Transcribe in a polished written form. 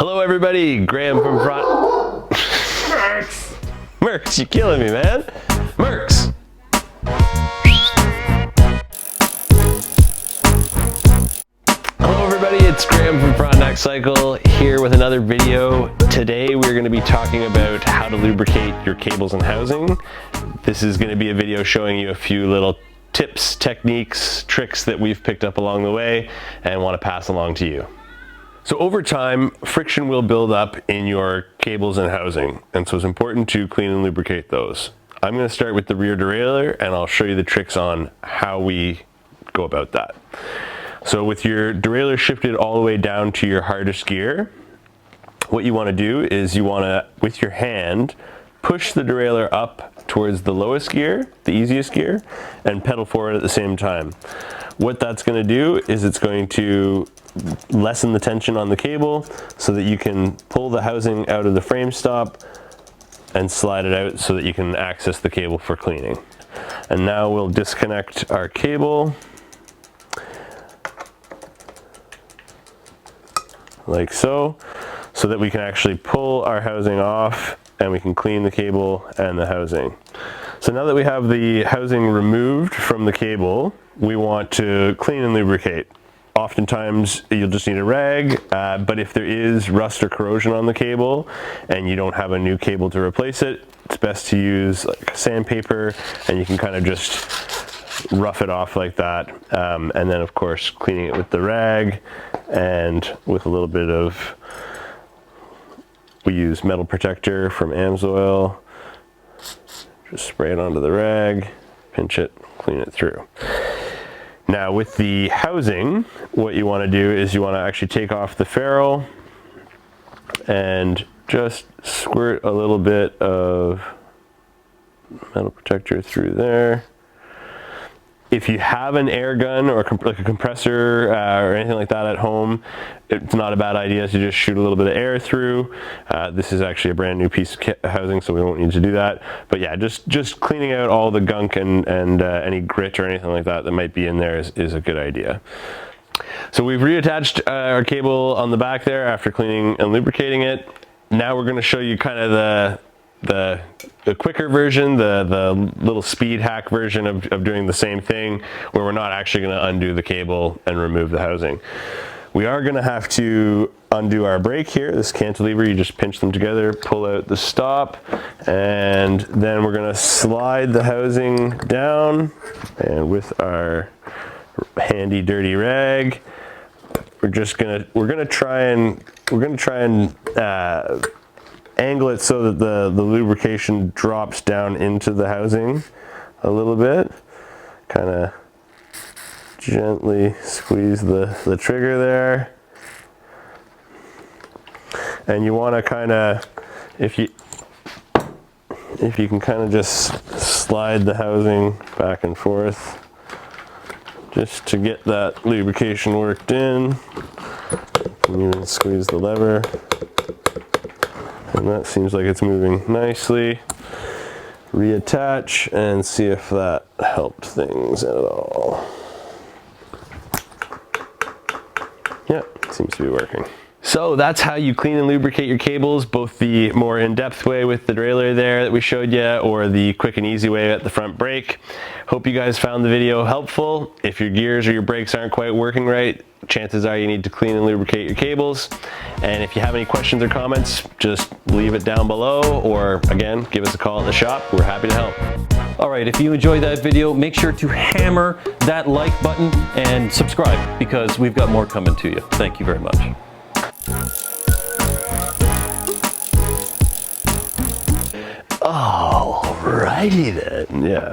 Hello everybody, Graeme from Mercs, you killing me, man. Mercs. Hello everybody, it's Graeme from Frontenac Cycle here with another video. Today we're going to be talking about how to lubricate your cables and housing. This is going to be a video showing you a few little tips, techniques, tricks that we've picked up along the way and want to pass along to you. So over time, friction will build up in your cables and housing, and so it's important to clean and lubricate those. I'm going to start with the rear derailleur and I'll show you the tricks on how we go about that. So with your derailleur shifted all the way down to your hardest gear, what you want to do is you want to, with your hand, push the derailleur up towards the lowest gear, the easiest gear, and pedal forward at the same time. What that's going to do is it's going to lessen the tension on the cable so that you can pull the housing out of the frame stop and slide it out so that you can access the cable for cleaning. And now we'll disconnect our cable like so that we can actually pull our housing off and we can clean the cable and the housing. So now that we have the housing removed from the cable, we want to clean and lubricate. Oftentimes you'll just need a rag, but if there is rust or corrosion on the cable and you don't have a new cable to replace it, it's best to use like sandpaper, and you can kind of just rough it off like that. And then of course cleaning it with the rag and with a little bit of, we use metal protector from Amsoil. Just spray it onto the rag, pinch it, clean it through. Now with the housing, what you want to do is you want to actually take off the ferrule and just squirt a little bit of metal protector through there. If you have an air gun or like a compressor or anything like that at home, it's not a bad idea to just shoot a little bit of air through. This is actually a brand new piece of housing, so we won't need to do that. But yeah, just cleaning out all the gunk and any grit or anything like that might be in there is a good idea. So we've reattached our cable on the back there after cleaning and lubricating it. Now we're going to show you kind of the quicker version, the little speed hack version of doing the same thing, where we're not actually going to undo the cable and remove the housing. We are going to have to undo our brake here, this cantilever. You just pinch them together, pull out the stop, and then we're going to slide the housing down, and with our handy dirty rag, we're gonna try and angle it so that the lubrication drops down into the housing a little bit. Kind of gently squeeze the trigger there. And you want to kind of, if you can kind of just slide the housing back and forth just to get that lubrication worked in. You can squeeze the lever. And that seems like it's moving nicely. Reattach and see if that helped things at all. Yeah, seems to be working. So that's how you clean and lubricate your cables, both the more in-depth way with the derailleur there that we showed you, or the quick and easy way at the front brake. Hope you guys found the video helpful. If your gears or your brakes aren't quite working right, chances are you need to clean and lubricate your cables. And if you have any questions or comments, just leave it down below, or again, give us a call at the shop. We're happy to help. All right, if you enjoyed that video, make sure to hammer that like button and subscribe, because we've got more coming to you. Thank you very much. Alrighty then, yeah.